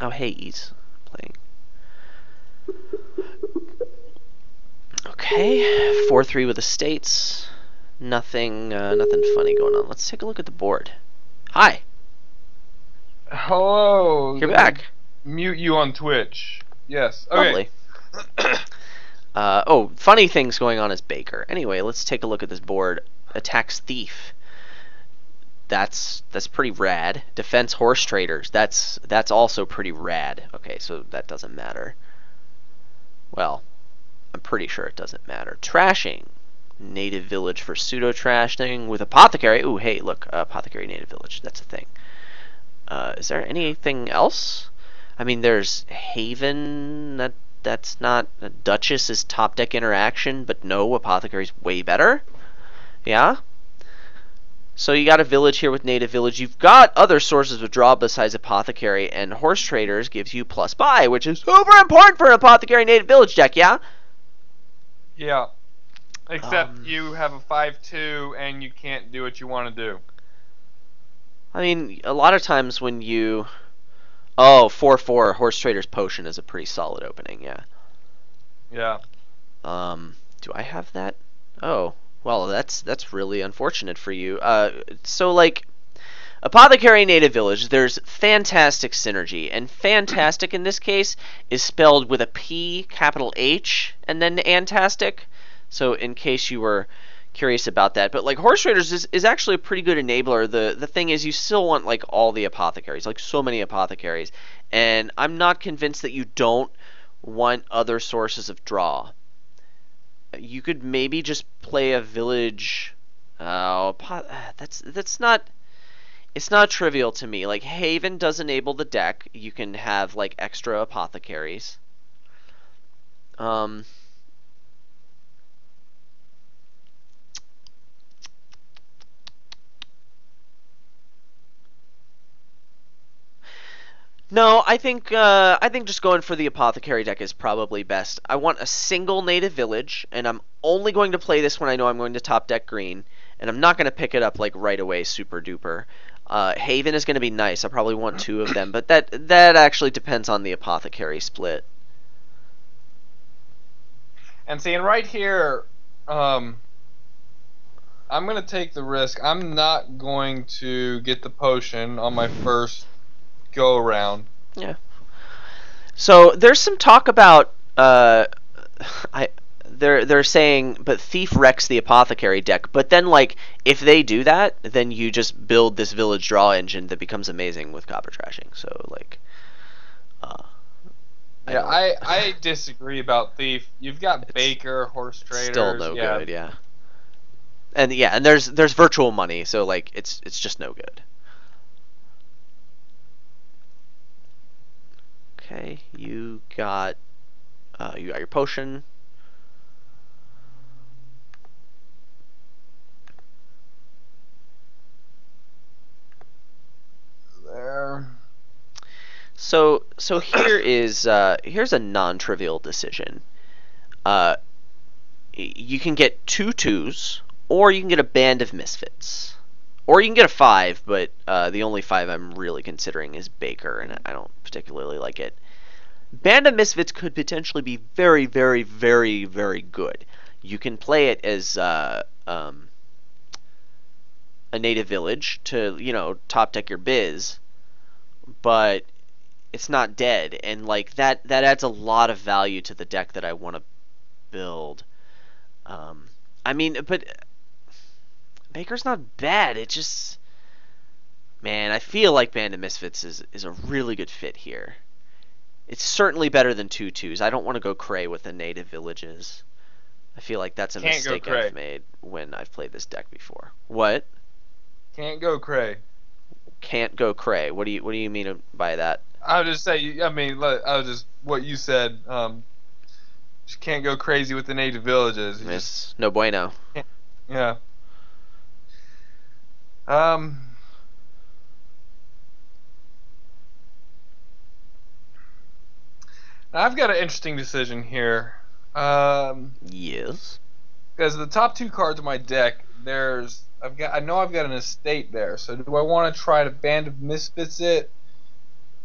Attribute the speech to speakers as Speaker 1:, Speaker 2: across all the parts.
Speaker 1: Oh, hey, he's playing. Okay, 4-3 with estates. Nothing funny going on. Let's take a look at the board. Hi,
Speaker 2: Hello.
Speaker 1: you're
Speaker 2: Let me
Speaker 1: back.
Speaker 2: mute you on Twitch. Yes. Okay.
Speaker 1: Lovely. Oh, funny things going on as Baker. Anyway, let's take a look at this board. Attacks Thief. That's pretty rad. Defense Horse Traders. That's also pretty rad. Okay, so that doesn't matter. Well, I'm pretty sure it doesn't matter. Trashing. Native Village for pseudo trashing with Apothecary. Ooh, hey, look, Apothecary Native Village. That's a thing. Is there anything else? I mean, there's Haven. That's not a Duchess is top deck interaction, but no, Apothecary's way better. Yeah. So you got a village here with Native Village. You've got other sources of draw besides Apothecary, and Horse Traders gives you plus buy, which is super important for an Apothecary Native Village deck. Yeah.
Speaker 2: Yeah. Except
Speaker 1: Um,
Speaker 2: you have a 5/2 and you can't do what you want to do.
Speaker 1: I mean, a lot of times when you... Oh, 4/4 Horse Trader's Potion is a pretty solid opening, yeah.
Speaker 2: Yeah.
Speaker 1: Do I have that? Oh, well, that's really unfortunate for you. So, like, Apothecary Native Village, there's fantastic synergy, and fantastic in this case is spelled with a P, capital H, and then antastic. So, in case you were curious about that, but like Horse Raiders is actually a pretty good enabler. The thing is, you still want like all the apothecaries, like so many apothecaries, and I'm not convinced that you don't want other sources of draw. You could maybe just play a village. That's not. It's not trivial to me. Like Haven does enable the deck. You can have like extra apothecaries. Um, No, I think just going for the apothecary deck is probably best. I want a single native village, and I'm only going to play this when I know I'm going to top deck green, and I'm not going to pick it up like right away, super duper. Haven is going to be nice. I probably want two of them, but that actually depends on the apothecary split.
Speaker 2: And seeing right here, um, I'm gonna take the risk. I'm not going to get the potion on my first go around.
Speaker 1: Yeah. So there's some talk about I they're saying, but Thief wrecks the apothecary deck. But then, like, if they do that, then you just build this village draw engine that becomes amazing with copper trashing. So, like, uh, I
Speaker 2: Yeah,
Speaker 1: don't.
Speaker 2: I disagree about Thief. You've got
Speaker 1: It's
Speaker 2: Baker, Horse
Speaker 1: still
Speaker 2: Traders.
Speaker 1: no
Speaker 2: Yeah.
Speaker 1: good. Yeah, and there's virtual money, so like it's just no good. Okay, you got your potion.
Speaker 2: There.
Speaker 1: So here's a non-trivial decision. Uh, you can get two twos, or you can get a band of misfits, or you can get a five. But the only five I'm really considering is Baker, and I don't particularly like it. Band of Misfits could potentially be very, very, very, very good. You can play it as a native village to top deck your biz, but it's not dead, and like that adds a lot of value to the deck that I want to build. Um, I mean, but Baker's not bad. It just, man, I feel like Band of Misfits is a really good fit here. It's certainly better than two twos. I don't want to go cray with the native villages. I feel like that's a
Speaker 2: Can't go
Speaker 1: mistake I've
Speaker 2: cray.
Speaker 1: made when I've played this deck before. What?
Speaker 2: Can't go cray.
Speaker 1: Can't go cray. What do you mean by that?
Speaker 2: I'll just say. I mean, I'll just what you said. Just can't go crazy with the native villages. You just
Speaker 1: It's no bueno.
Speaker 2: can't. Yeah. Um. I've got an interesting decision here.
Speaker 1: Yes.
Speaker 2: Because the top two cards of my deck, I know I've got an estate there. So do I want to try to Band of Misfits it,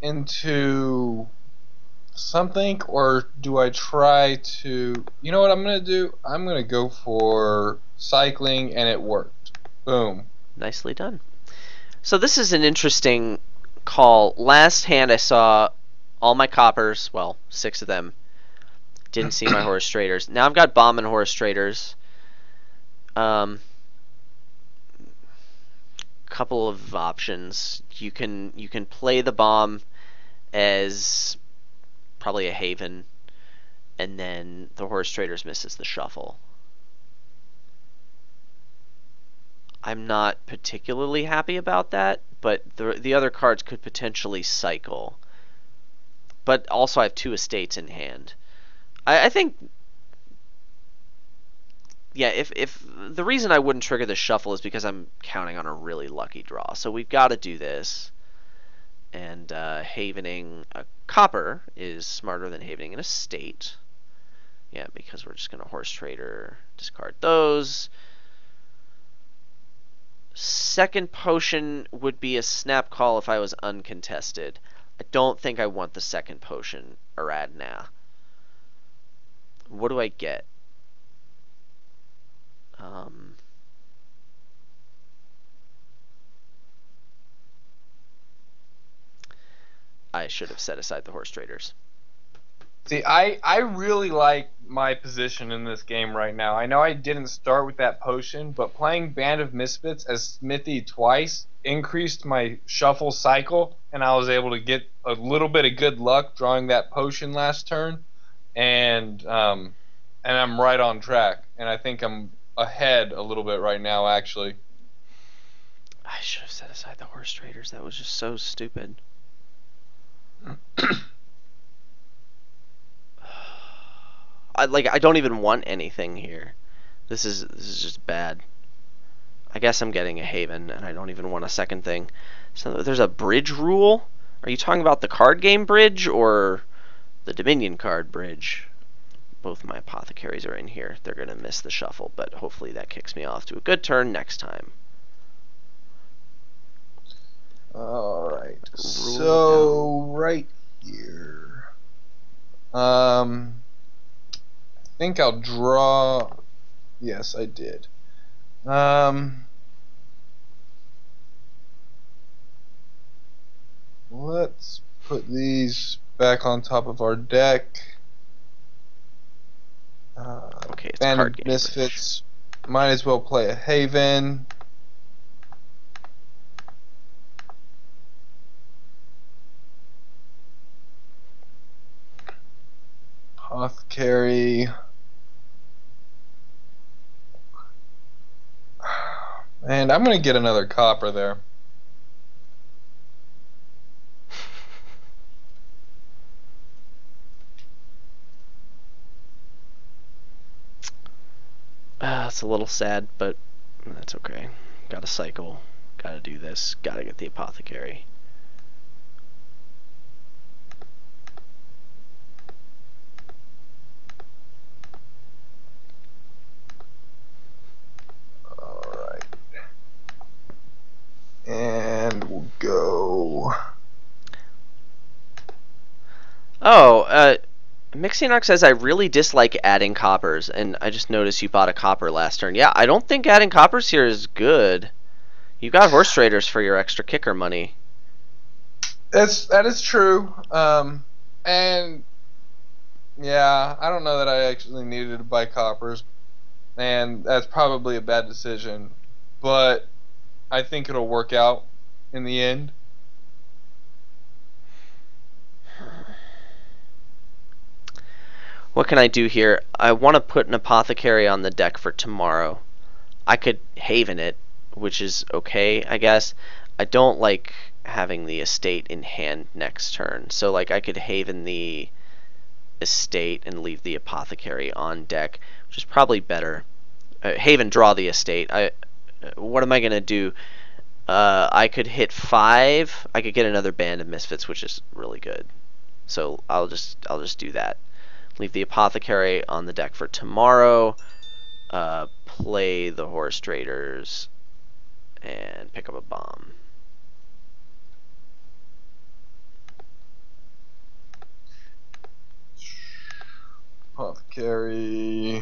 Speaker 2: into something, or do I try to... You know what I'm going to do? I'm going to go for cycling, and it worked. Boom.
Speaker 1: Nicely done. So this is an interesting call. Last hand I saw all my coppers, well, 6 of them. Didn't see my horse traders. Now I've got bomb and horse traders. Couple of options. You can play the bomb as probably a haven, and then the horse traders misses the shuffle. I'm not particularly happy about that, but the other cards could potentially cycle. But also I have 2 estates in hand. I think, yeah, if the reason I wouldn't trigger the shuffle is because I'm counting on a really lucky draw. So we've got to do this. And havening a copper is smarter than havening an estate. Yeah, because we're just going to horse trader, discard those. Second potion would be a snap call if I was uncontested. I don't think I want the second potion, Aradna. What do I get? I should have set aside the horse traders.
Speaker 2: See, I really like my position in this game right now. I know I didn't start with that potion, but playing Band of Misfits as Smithy twice increased my shuffle cycle, and I was able to get a little bit of good luck drawing that potion last turn, and I'm right on track, and I think I'm ahead a little bit right now, actually.
Speaker 1: I should have set aside the horse traders. That was just so stupid. I don't even want anything here. This is just bad. I guess I'm getting a haven, and I don't even want a second thing. So there's a bridge rule? Are you talking about the card game bridge or the Dominion card bridge? Both my apothecaries are in here. They're going to miss the shuffle, but hopefully that kicks me off to a good turn next time.
Speaker 2: Alright, so right here. I think I'll draw... Yes, I did. Let's put these back on top of our deck.
Speaker 1: Okay, it's
Speaker 2: Band
Speaker 1: card
Speaker 2: of
Speaker 1: game
Speaker 2: Misfits. Might as well play a Haven. Apothecary. And I'm going to get another copper there.
Speaker 1: It's a little sad, but that's okay. Gotta cycle. Gotta do this. Gotta get the apothecary.
Speaker 2: Alright. And we'll go...
Speaker 1: Oh, Mixionox says, I really dislike adding coppers, and I just noticed you bought a copper last turn. Yeah, I don't think adding coppers here is good. You got horse traders for your extra kicker money.
Speaker 2: That is true. And yeah, I don't know that I actually needed to buy coppers, and that's probably a bad decision, but I think it'll work out in the end.
Speaker 1: What can I do here? I want to put an apothecary on the deck for tomorrow. I could haven it, which is okay, I guess. I don't like having the estate in hand next turn. So like I could haven the estate and leave the apothecary on deck, which is probably better. Haven, draw the estate. What am I going to do? I could hit 5. I could get another Band of Misfits, which is really good. So I'll just do that. Leave the apothecary on the deck for tomorrow. Play the horse traders and pick up a bomb.
Speaker 2: Apothecary.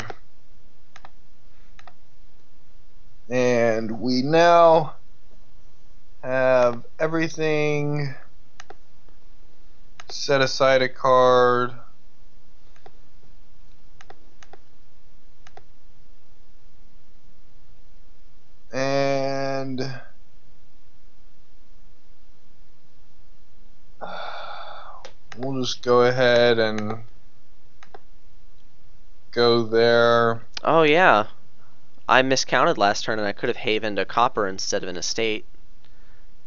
Speaker 2: And we now have everything. Set aside a card. And we'll just go ahead and go there.
Speaker 1: Oh yeah, I miscounted last turn and I could have havened a copper instead of an estate.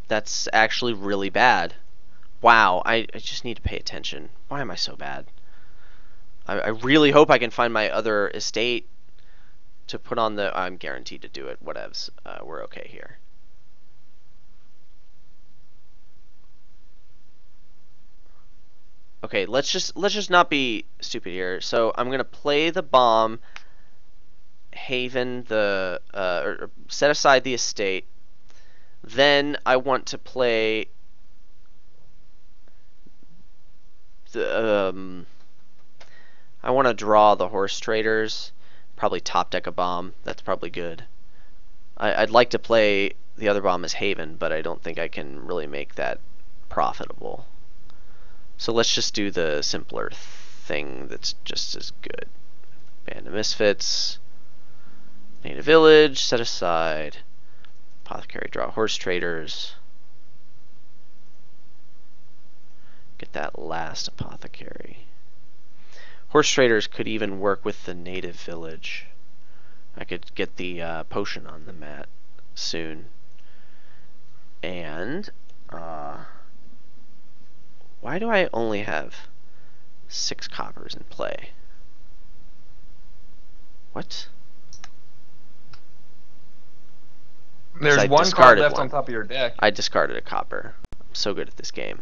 Speaker 1: That's actually really bad. Wow, I just need to pay attention. Why am I so bad? I really hope I can find my other estate to put on the... I'm guaranteed to do it. Whatevs. We're okay here. Okay, let's just not be stupid here. So I'm gonna play the bomb, haven the or set aside the estate. Then I want to play the I want to draw the horse traders. Probably top deck a bomb. That's probably good. I'd like to play the other bomb as haven, but I don't think I can really make that profitable. So let's just do the simpler thing that's just as good. Band of Misfits, Native Village, set aside, Apothecary, draw horse traders. Get that last Apothecary. Horse traders could even work with the Native Village. I could get the potion on the mat soon. And why do I only have 6 coppers in play? What?
Speaker 2: There's one card left on top of your deck.
Speaker 1: I discarded a copper. I'm so good at this game.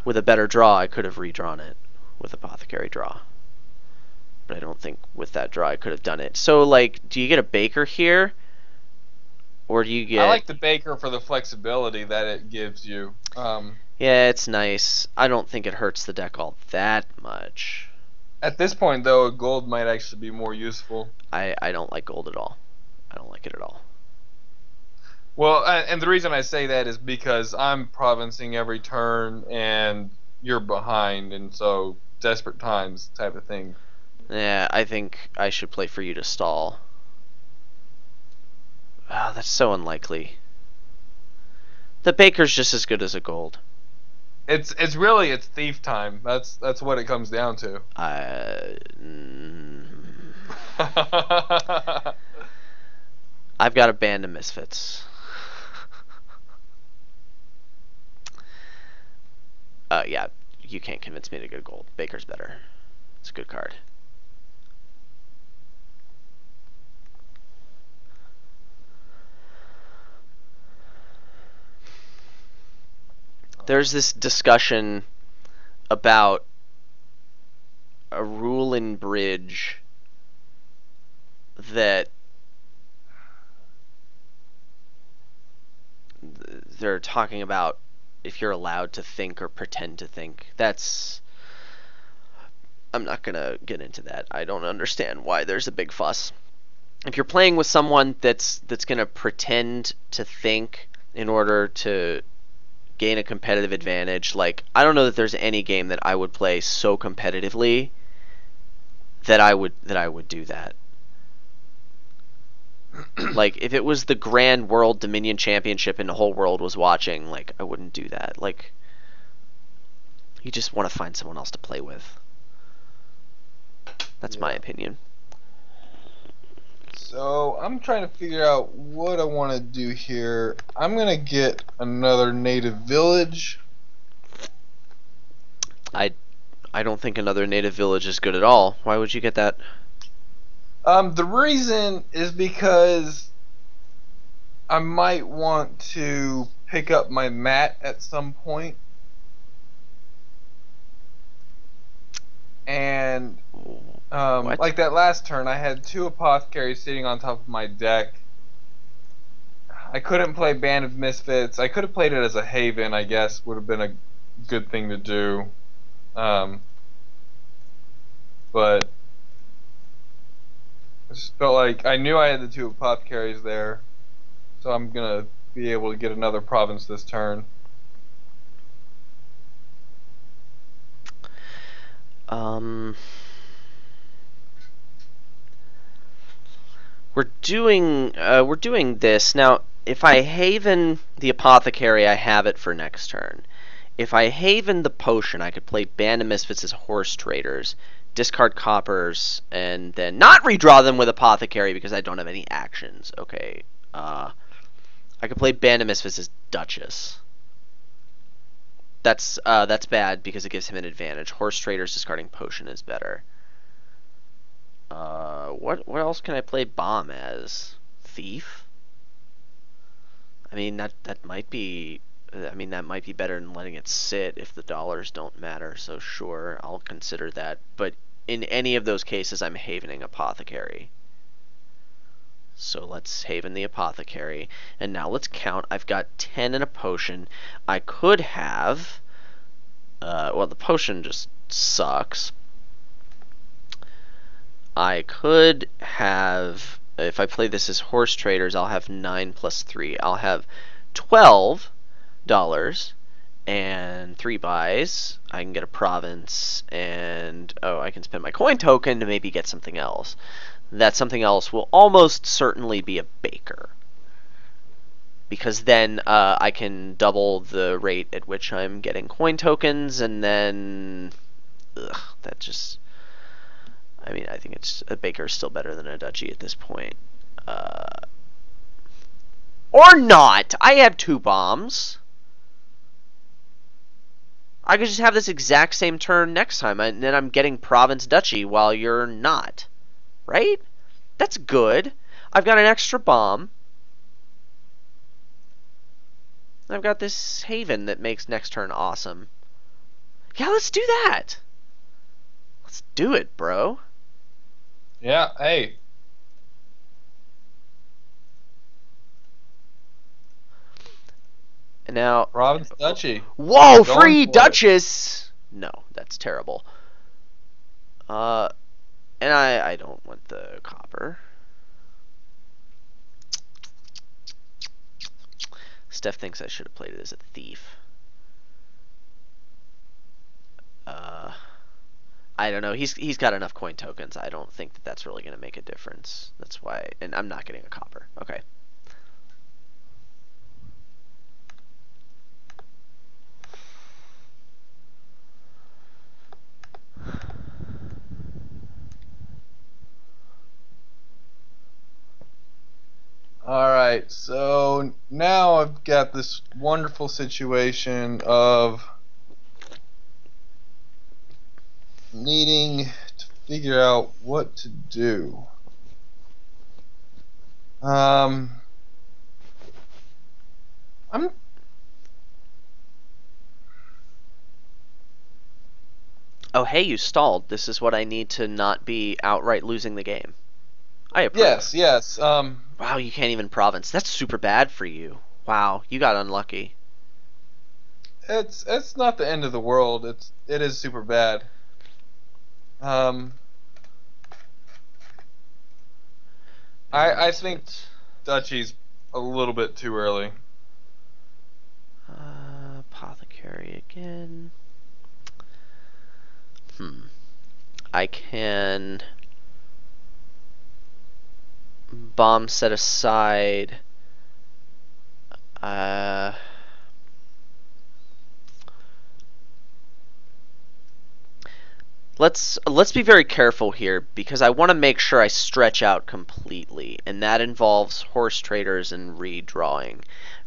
Speaker 1: With a better draw, I could have redrawn it with Apothecary draw. But I don't think with that draw I could have done it. So, like, do you get a Baker here? Or do you get...
Speaker 2: I like the Baker for the flexibility that it gives you.
Speaker 1: Yeah, it's nice. I don't think it hurts the deck all that much.
Speaker 2: At this point, though, gold might actually be more useful.
Speaker 1: I don't like gold at all. I don't like it at all.
Speaker 2: Well, and the reason I say that is because I'm provincing every turn, and you're behind, and so desperate times type of thing.
Speaker 1: Yeah, I think I should play for you to stall. Oh, that's so unlikely. The Baker's just as good as a gold.
Speaker 2: It's thief time. That's what it comes down to.
Speaker 1: I've got a band of misfits. Yeah, you can't convince me to go gold. Baker's better. It's a good card. There's this discussion about a rule in Bridge that they're talking about if you're allowed to think or pretend to think. I'm not gonna get into that. I don't understand why there's a big fuss. If you're playing with someone that's gonna pretend to think in order to gain a competitive advantage, like, I don't know that there's any game that I would play so competitively that I would do that. Like, if it was the Grand World Dominion Championship and the whole world was watching, like, I wouldn't do that. Like, you just want to find someone else to play with. That's my opinion.
Speaker 2: So, I'm trying to figure out what I want to do here. I'm going to get another Native Village.
Speaker 1: I don't think another Native Village is good at all. Why would you get that?
Speaker 2: The reason is because I might want to pick up my mat at some point. And like that last turn, I had 2 apothecaries sitting on top of my deck. I couldn't play Band of Misfits. I could have played it as a Haven, I guess, would have been a good thing to do. But I just felt like I knew I had the 2 apothecaries there, so I'm gonna be able to get another province this turn.
Speaker 1: We're doing this now. If I Haven the apothecary, I have it for next turn. If I Haven the potion, I could play Band of Misfits as horse traders, discard coppers, and then not redraw them with apothecary because I don't have any actions. Okay. I could play Band of Misfits as Duchess. That's bad because it gives him an advantage. Horse traders discarding potion is better. What else can I play bomb as? Thief? I mean that might be better than letting it sit if the dollars don't matter, so sure, I'll consider that. But in any of those cases, I'm havening apothecary. So let's haven the apothecary. And now let's count. I've got 10 in a potion. I could have... well, the potion just sucks. I could have... If I play this as horse traders, I'll have 9 plus 3. I'll have $12 and 3 buys. I can get a province, and I can spend my coin token to maybe get something else. That something else will almost certainly be a baker, because then I can double the rate at which I'm getting coin tokens, and then that just... I mean, I think a baker is still better than a duchy at this point. Or not! I have 2 bombs. I could just have this exact same turn next time, and then I'm getting province duchy while you're not. Right? That's good. I've got an extra bomb. I've got this haven that makes next turn awesome. Yeah, let's do that. Let's do it, bro.
Speaker 2: Yeah, hey.
Speaker 1: And now...
Speaker 2: Province Duchy.
Speaker 1: Whoa, free Duchess! No, that's terrible. And I don't want the copper. Steph thinks I should have played it as a thief. I don't know. He's got enough coin tokens. I don't think that's really going to make a difference. That's why. And I'm not getting a copper. Okay.
Speaker 2: Alright, so now I've got this wonderful situation of needing to figure out what to do. I'm
Speaker 1: Oh, hey, you stalled. This is what I need to not be outright losing the game. I approve.
Speaker 2: Yes.
Speaker 1: Wow, you can't even province. That's super bad for you. Wow, you got unlucky.
Speaker 2: It's not the end of the world. It is super bad. I think Duchy's a little bit too early.
Speaker 1: Apothecary again. I can bomb set aside. Let's be very careful here, because I want to make sure I stretch out completely, and that involves horse traders and redrawing.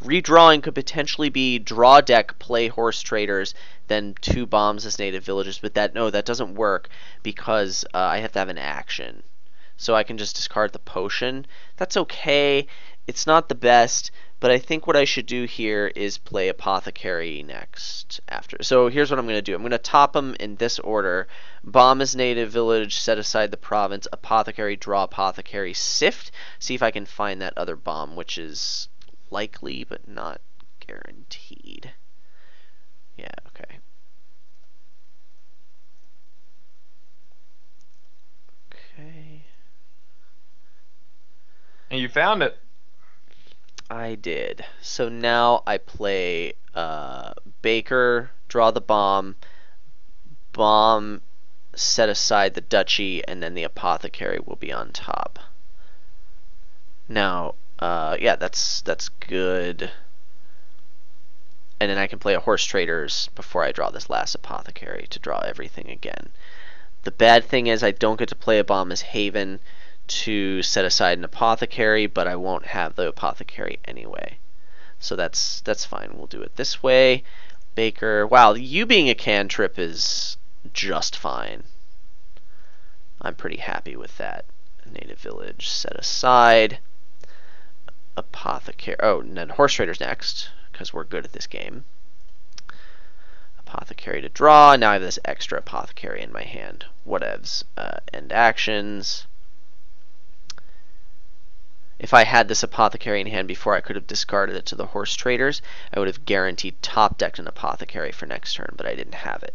Speaker 1: Redrawing could potentially be draw deck, play horse traders, then 2 bombs as native villages, but that doesn't work because I have to have an action. So I can just discard the potion. That's okay. It's not the best, but I think what I should do here is play apothecary next after. So here's what I'm going to do. I'm going to top them in this order. Bomb is native village, set aside the province, apothecary, draw apothecary, sift. See if I can find that other bomb, which is likely, but not guaranteed. Yeah, okay. Okay.
Speaker 2: And you found it.
Speaker 1: I did. So now I play Baker, draw the bomb, set aside the duchy, and then the apothecary will be on top. Now, yeah, that's good. And then I can play a horse traders before I draw this last apothecary to draw everything again. The bad thing is I don't get to play a Bomba's Haven to set aside an apothecary, but I won't have the apothecary anyway. So that's fine. We'll do it this way. Baker. Wow, you being a cantrip is just fine. I'm pretty happy with that. Native village set aside. Apothecary. Oh, and then horse traders next, because we're good at this game. Apothecary to draw. Now I have this extra apothecary in my hand. Whatevs. End actions. If I had this apothecary in hand before, I could have discarded it to the horse traders. I would have guaranteed top decked an apothecary for next turn, but I didn't have it.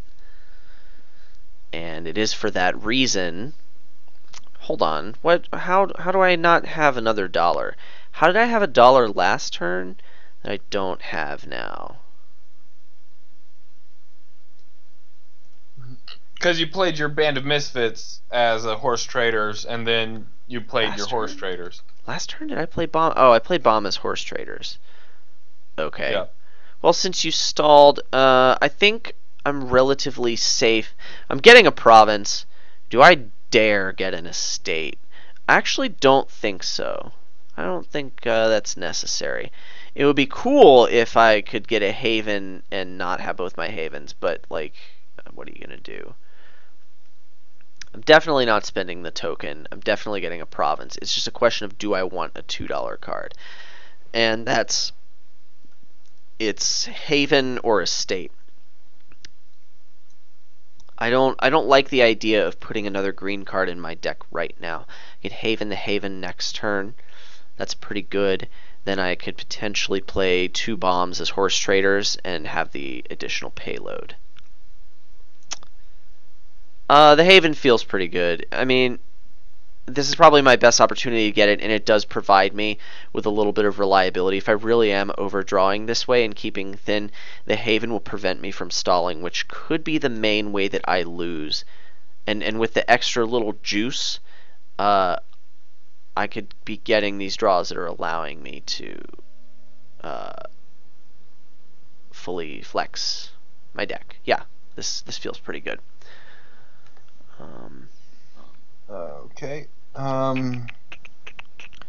Speaker 1: And it is for that reason. Hold on. What? How do I not have another dollar? How did I have a dollar last turn that I don't have now?
Speaker 2: Because you played your Band of Misfits as a horse traders, and then you played
Speaker 1: Last
Speaker 2: your
Speaker 1: turn?
Speaker 2: horse traders.
Speaker 1: Last turn did I play bomb? Oh, I played bomb as horse traders. Okay.
Speaker 2: Yeah.
Speaker 1: Well, since you stalled, I think I'm relatively safe. I'm getting a province. Do I dare get an estate? I actually don't think so. I don't think that's necessary. It would be cool if I could get a haven and not have both my havens, but, like, what are you going to do? I'm definitely not spending the token. I'm definitely getting a province. It's just a question of, do I want a $2 card? And it's haven or estate. I don't like the idea of putting another green card in my deck right now. I could haven the haven next turn. That's pretty good. Then I could potentially play 2 bombs as horse traders and have the additional payload. The haven feels pretty good. I mean, this is probably my best opportunity to get it, and it does provide me with a little bit of reliability. If I really am overdrawing this way and keeping thin, the haven will prevent me from stalling, which could be the main way that I lose. And with the extra little juice, I could be getting these draws that are allowing me to fully flex my deck. Yeah, this feels pretty good.
Speaker 2: Okay.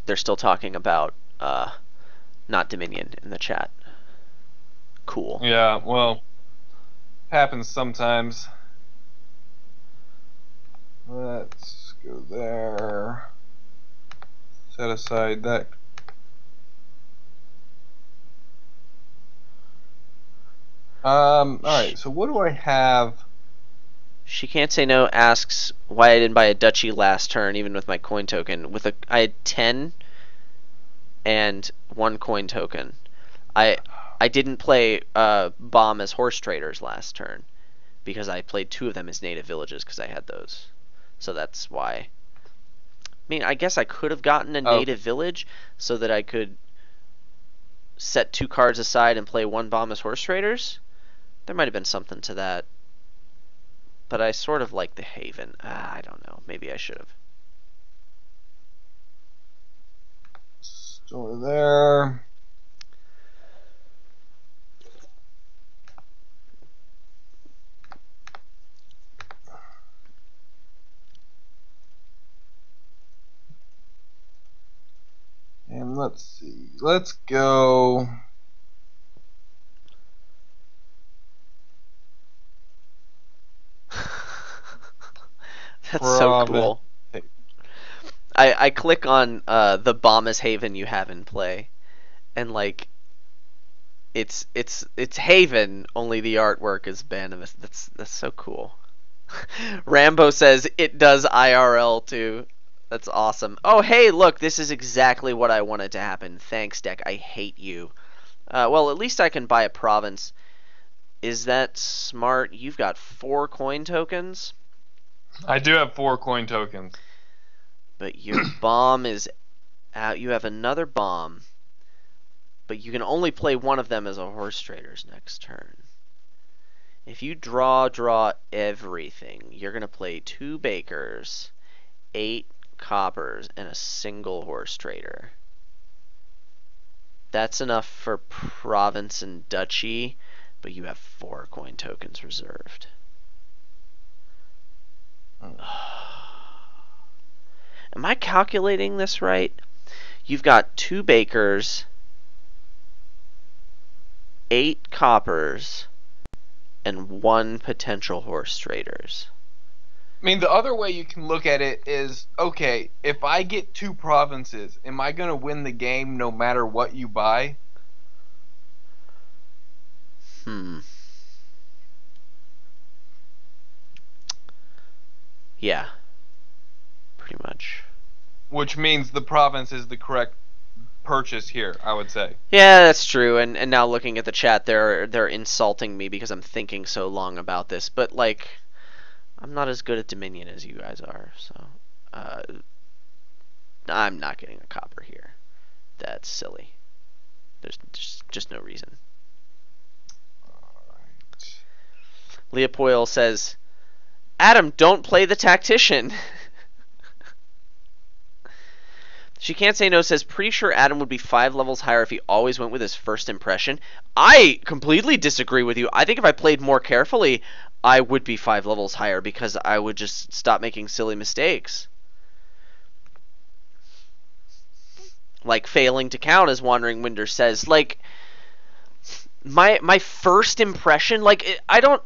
Speaker 1: They're still talking about not Dominion in the chat. Cool.
Speaker 2: Yeah, well, happens sometimes. Let's go there. Set aside that. Alright, so what do I have?
Speaker 1: She Can't Say No asks why I didn't buy a duchy last turn, even with my coin token. I had 10 and 1 coin token. I didn't play bomb as horse traders last turn because I played 2 of them as native villages because I had those. So that's why. I mean, I guess I could have gotten a native village so that I could set 2 cards aside and play 1 bomb as horse traders. There might have been something to that. But I sort of like the haven. I don't know. Maybe I should have.
Speaker 2: Store there. And let's see. Let's go.
Speaker 1: That's so cool. I click on the Bombus Haven you have in play, and like it's Haven, only the artwork is Bandamus. That's so cool. Rambo says it does IRL too. That's awesome. Oh, hey, look, this is exactly what I wanted to happen. Thanks, deck. I hate you. Well, at least I can buy a province. Is that smart? You've got 4 coin tokens,
Speaker 2: I do have 4 coin tokens.
Speaker 1: but your bomb is out. You have another bomb, but you can only play one of them as a horse trader's next turn. If you draw everything, you're going to play 2 bakers, 8 coppers, and a single horse trader. That's enough for province and duchy, but you have 4 coin tokens reserved. Am I calculating this right? You've got 2 bakers, 8 coppers, and 1 potential horse traders.
Speaker 2: I mean, the other way you can look at it is, okay, if I get 2 provinces, am I going to win the game no matter what you buy?
Speaker 1: Yeah. Pretty much.
Speaker 2: Which means the province is the correct purchase here, I would say.
Speaker 1: Yeah, that's true. And now looking at the chat, they're insulting me because I'm thinking so long about this. But like, I'm not as good at Dominion as you guys are, so I'm not getting a copper here. That's silly. There's just no reason.
Speaker 2: Alright.
Speaker 1: Leopold says, Adam, don't play the tactician. She Can't Say No says, pretty sure Adam would be 5 levels higher if he always went with his first impression. I completely disagree with you. I think if I played more carefully, I would be 5 levels higher because I would just stop making silly mistakes. Like failing to count, as Wandering Winder says. Like, my first impression, like, I don't...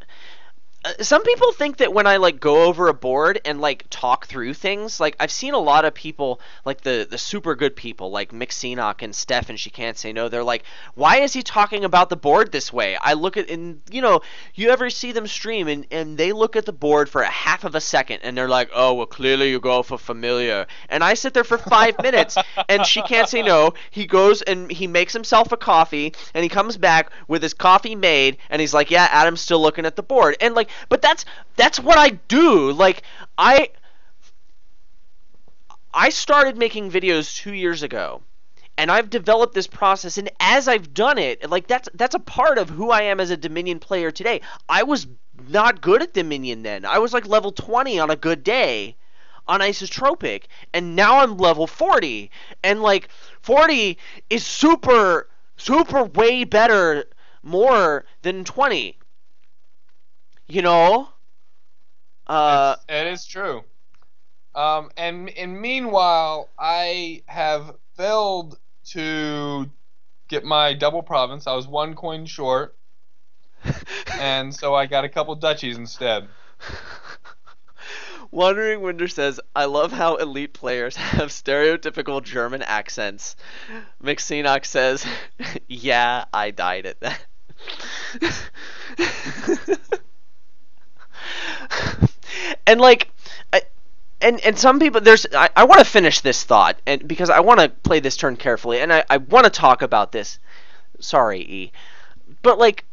Speaker 1: Some people think that when I like go over a board and like talk through things, like I've seen a lot of people, like the super good people like Mixenoch and Steph and She Can't Say No, they're like, why is he talking about the board this way? I look at, and you know, you ever see them stream and they look at the board for a half of a second and they're like, oh, well, clearly you go for familiar. And I sit there for 5 minutes and She Can't Say No, he goes and he makes himself a coffee and he comes back with his coffee made and he's like, yeah, Adam's still looking at the board. And like, but that's what I do. Like, I started making videos 2 years ago, and I've developed this process, and as I've done it, like that's a part of who I am as a Dominion player today. I was not good at Dominion then. I was like level 20 on a good day on Isotropic, and now I'm level 40, and like 40 is super way better more than 20. You know?
Speaker 2: It is true. And meanwhile, I have failed to get my double province. I was 1 coin short, and so I got a couple duchies instead.
Speaker 1: Wandering Winder says, I love how elite players have stereotypical German accents. Mixenoch says, yeah, I died at that. And like, and some people, I want to finish this thought, and because I want to play this turn carefully, and I want to talk about this. Sorry, E, but like,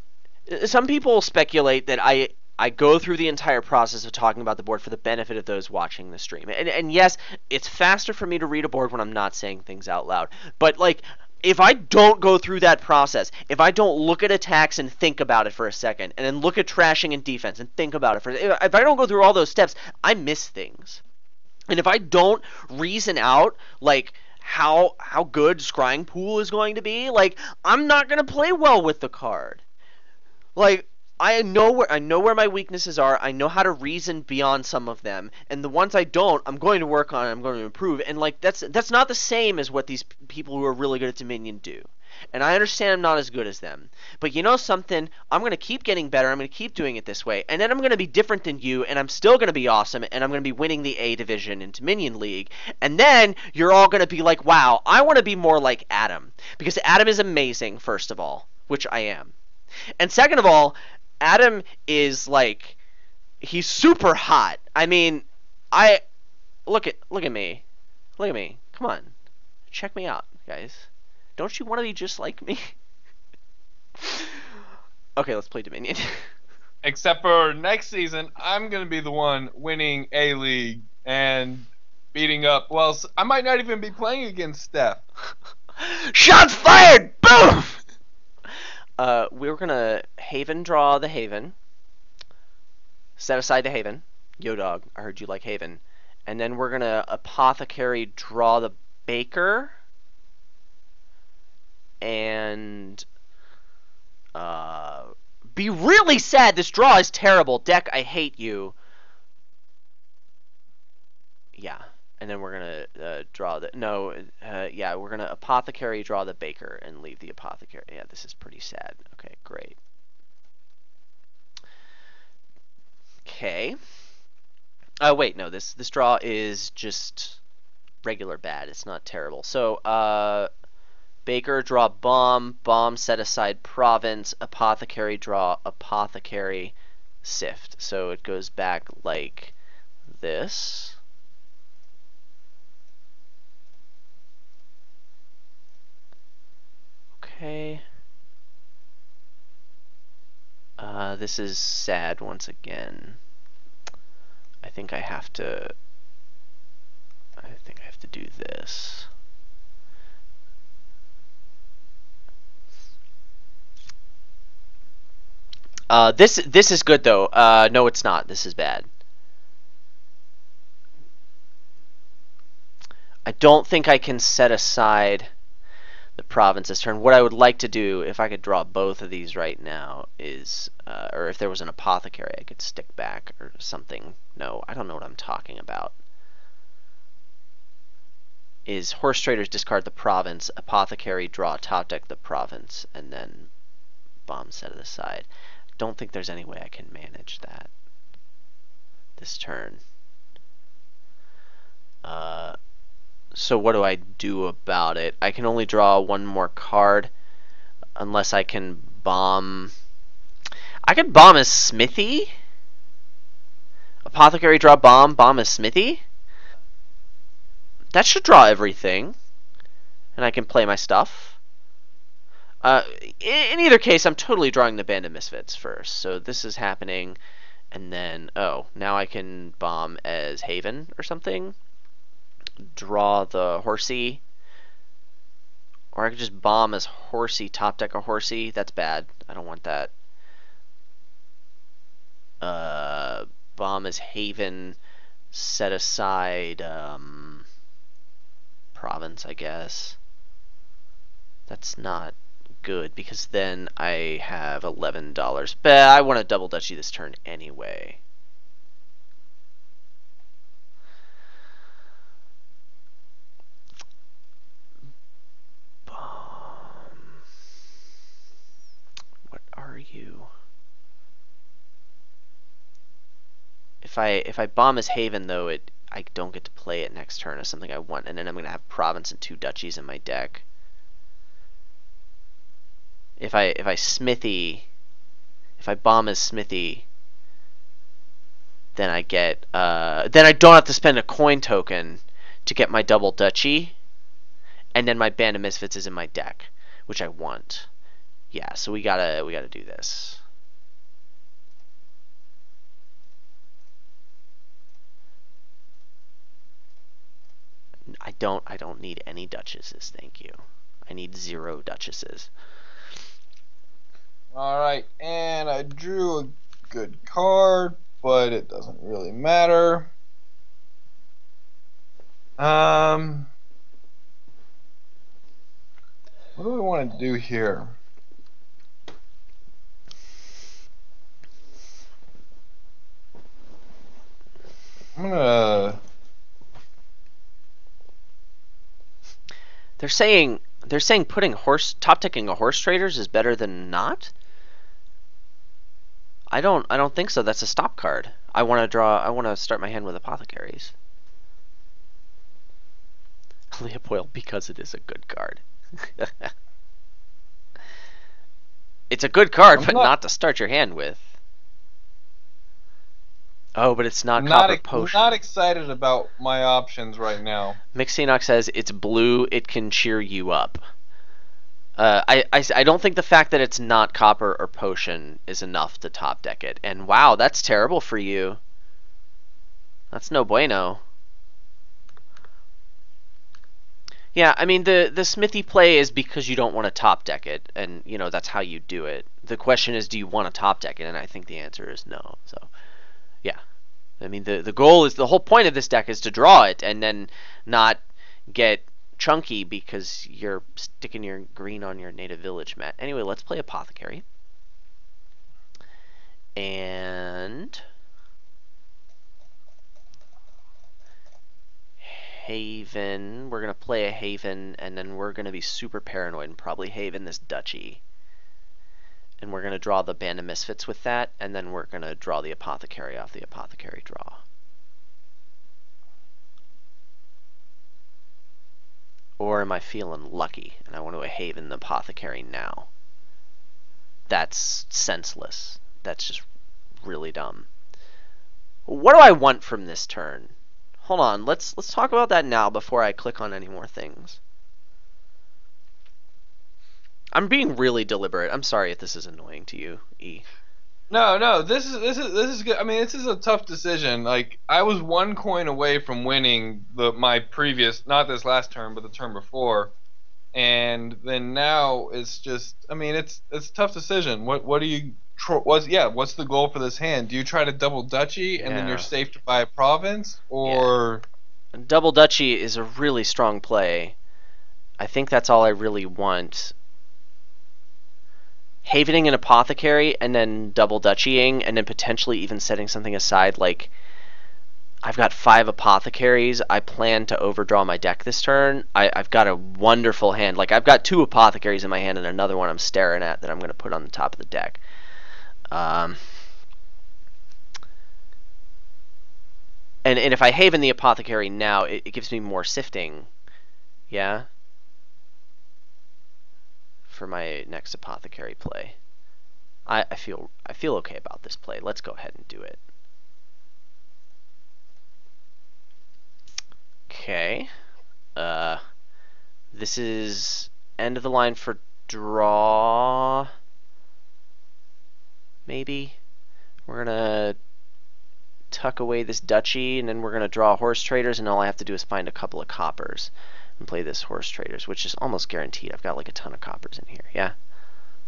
Speaker 1: some people speculate that I go through the entire process of talking about the board for the benefit of those watching the stream, and yes, it's faster for me to read a board when I'm not saying things out loud, but like, if I don't go through that process, if I don't look at attacks and think about it for a second, and then look at trashing and defense and think about it if I don't go through all those steps, I miss things. And if I don't reason out, like, how good Scrying Pool is going to be, like, I'm not going to play well with the card. Like, I know where my weaknesses are. I know how to reason beyond some of them, and the ones I don't, I'm going to work on. I'm going to improve. And like that's not the same as what these people who are really good at Dominion do. And I understand I'm not as good as them, but you know something? I'm going to keep getting better. I'm going to keep doing it this way, and then I'm going to be different than you, and I'm still going to be awesome, and I'm going to be winning the A division in Dominion League. And then you're all going to be like, wow, I want to be more like Adam, because Adam is amazing, first of all, which I am, and second of all, Adam is he's super hot. I mean, look at me. Look at me. Come on. Check me out, guys. Don't you want to be just like me? Okay, let's play Dominion.
Speaker 2: Except for next season, I'm gonna be the one winning A-League and beating up. Well, I might not even be playing against Steph.
Speaker 1: Shots fired! Boom! We're gonna Haven draw the Haven. Set aside the Haven. Yo, dog, I heard you like Haven. And then we're gonna Apothecary draw the Baker. And be really sad. This draw is terrible. Deck, I hate you. Yeah. And then we're gonna draw the yeah, we're gonna Apothecary draw the Baker and leave the Apothecary. Yeah, this is pretty sad. Okay, great. Okay. Wait, no, this draw is just regular bad. It's not terrible. So Baker draw bomb, bomb set aside province, Apothecary draw Apothecary, sift. So it goes back like this. Okay. This is sad once again. I think I have to do this. This is good though. No, it's not. This is bad. I don't think I can set aside the province this turn. What I would like to do, if I could draw both of these right now, is, or if there was an Apothecary I could stick back or something. No, I don't know what I'm talking about. Is Horse Traders discard the province, Apothecary draw top deck the province, and then bomb set it aside. Don't think there's any way I can manage that this turn. So what do I do about it? I can only draw one more card unless I can bomb. I could bomb as Smithy. Apothecary draw bomb, bomb as Smithy. That should draw everything. And I can play my stuff. In either case, I'm totally drawing the Band of Misfits first. So this is happening. And then, oh, now I can bomb as Haven or something. Draw the Horsey. Or I could just bomb as Horsey, top deck a Horsey. That's bad. I don't want that. Bomb as Haven, set aside province, I guess. That's not good because then I have $11. But I want to double dutchy this turn anyway. What are you? If I bomb as Haven though, I don't get to play it next turn as something I want, and then I'm gonna have province and 2 duchies in my deck. If I Smithy, if I bomb as Smithy, then I get then I don't have to spend a coin token to get my double duchy, and then my Band of Misfits is in my deck, which I want. Yeah, so we gotta do this. I don't need any duchesses, thank you. I need 0 duchesses.
Speaker 2: Alright, and I drew a good card, but it doesn't really matter. What do we want to do here? I'm gonna...
Speaker 1: They're saying putting top decking a Horse Traders is better than not. I don't think so. That's a stop card. I want to start my hand with Apothecaries. Leopold, because it is a good card. It's a good card, but not to start your hand with. Oh, but it's not
Speaker 2: Not
Speaker 1: copper potion.
Speaker 2: not excited about my options right now.
Speaker 1: Mixinox says it's blue. It can cheer you up. I don't think the fact that it's not copper or potion is enough to top deck it. And wow, that's terrible for you. That's no bueno. Yeah, I mean the Smithy play is because you don't want to top deck it, and you know that's how you do it. The question is, do you want to top deck it? And I think the answer is no. So yeah, I mean the goal is, the whole point of this deck is to draw it and then not get chunky because you're sticking your green on your native village, Matt. Anyway, let's play Apothecary. And Haven. We're going to play a Haven, and then we're going to be super paranoid and probably Haven this Duchy. And we're going to draw the Band of Misfits with that, and then we're going to draw the Apothecary off the Apothecary draw. Or am I feeling lucky and I want to Haven the Apothecary now? That's senseless. That's just really dumb. What do I want from this turn? Hold on, let's talk about that now before I click on any more things. I'm being really deliberate. I'm sorry if this is annoying to you, E.
Speaker 2: No, this is good. I mean, this is a tough decision. Like, I was 1 coin away from winning my previous, not this last turn, but the turn before, and then now it's just. I mean, it's a tough decision. What do you? What's the goal for this hand? Do you try to double Duchy and then you're safe to buy a province, or?
Speaker 1: Yeah. Double Duchy is a really strong play. I think that's all I really want. Havening an Apothecary and then double Duchying and then potentially even setting something aside. Like, I've got 5 Apothecaries. I plan to overdraw my deck this turn. I've got a wonderful hand. Like, I've got 2 Apothecaries in my hand and another one I'm staring at that I'm going to put on the top of the deck. And if I Haven the Apothecary now, it gives me more sifting. Yeah? For my next Apothecary play. I feel okay about this play. Let's go ahead and do it. Okay. This is end of the line for draw. Maybe. We're gonna tuck away this Duchy, and then we're gonna draw Horse Traders, and all I have to do is find a couple of coppers and play this Horse Traders, which is almost guaranteed. I've got like a ton of coppers in here. Yeah?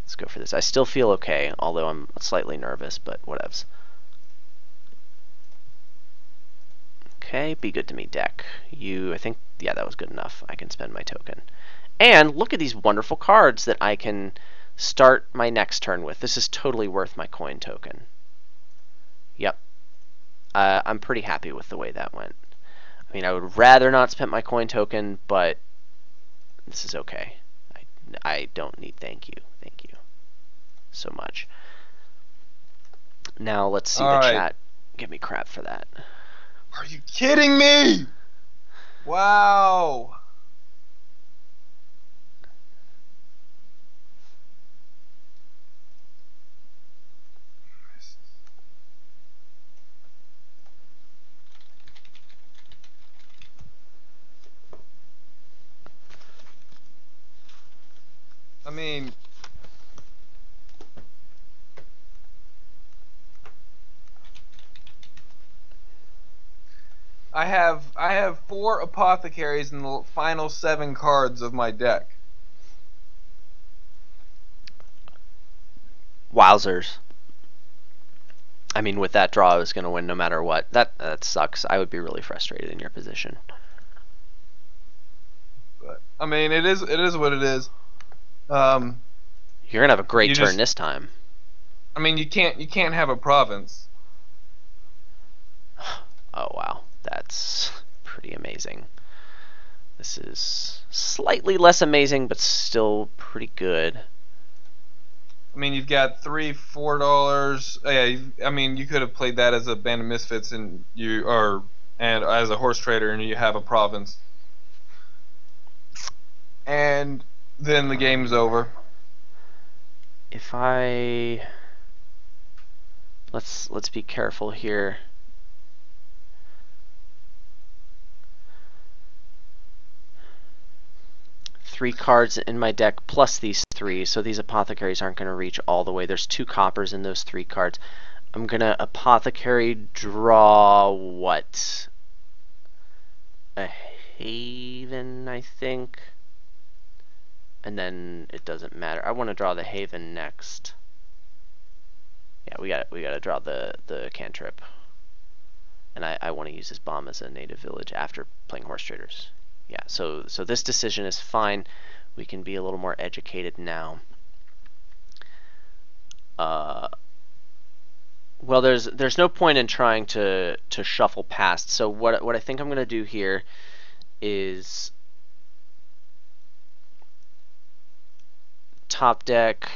Speaker 1: Let's go for this. I still feel okay, although I'm slightly nervous, but whatevs. Okay, be good to me, deck. I think, yeah, that was good enough. I can spend my token. And look at these wonderful cards that I can start my next turn with. This is totally worth my coin token. Yep. I'm pretty happy with the way that went. I mean, I would rather not spend my coin token, but this is okay. I don't need thank you. Thank you so much. Now let's see the chat give me crap for that.
Speaker 2: Are you kidding me? Wow. I mean, I have 4 Apothecaries in the final 7 cards of my deck.
Speaker 1: Wowzers. I mean, with that draw, I was going to win no matter what. That sucks. I would be really frustrated in your position.
Speaker 2: But I mean, it is what it is.
Speaker 1: You're gonna have a great turn this time.
Speaker 2: I mean, you can't have a province.
Speaker 1: Oh wow, that's pretty amazing. This is slightly less amazing, but still pretty good.
Speaker 2: I mean, you've got $3-4. Yeah, I mean, you could have played that as a Band of Misfits, and as a Horse Trader, and you have a province, and then the game's over.
Speaker 1: If let's be careful here. 3 cards in my deck plus these 3, so these apothecaries aren't going to reach all the way. There's 2 coppers in those 3 cards. I'm going to apothecary draw what? A Haven, I think. And then it doesn't matter. I want to draw the Haven next. Yeah, we got to draw the cantrip. And I want to use this bomb as a native village after playing Horse Traders. Yeah, so this decision is fine. We can be a little more educated now. Well, there's no point in trying to shuffle past. So what I think I'm going to do here is top deck.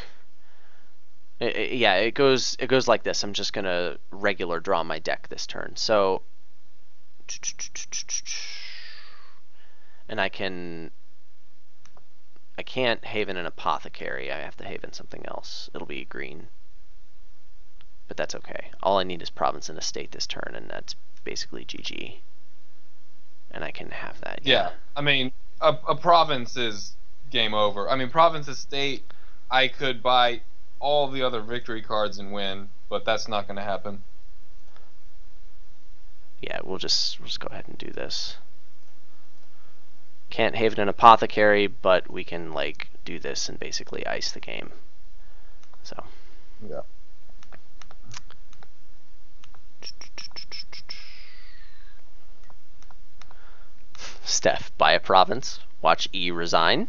Speaker 1: Yeah, it goes like this. I'm just gonna regular draw my deck this turn. So, and I can't Haven an apothecary. I have to Haven something else. It'll be green, but that's okay. All I need is province and estate this turn, and that's basically GG. And I can have that.
Speaker 2: Yeah, I mean, a province is game over. I mean, province estate, I could buy all the other victory cards and win, but that's not going to happen.
Speaker 1: Yeah, we'll just go ahead and do this. Can't Haven an apothecary, but we can like do this and basically ice the game. So
Speaker 2: yeah.
Speaker 1: Steph, buy a province. Watch E resign.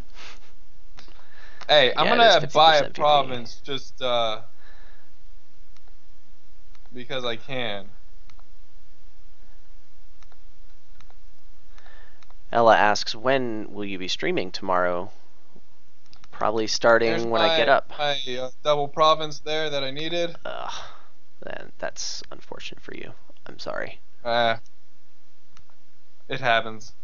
Speaker 2: Hey, I'm gonna buy a
Speaker 1: PP.
Speaker 2: province just because I can.
Speaker 1: Ella asks, when will you be streaming tomorrow? Probably starting when I get up.
Speaker 2: My double province there that I needed.
Speaker 1: Then that's unfortunate for you. I'm sorry.
Speaker 2: It happens.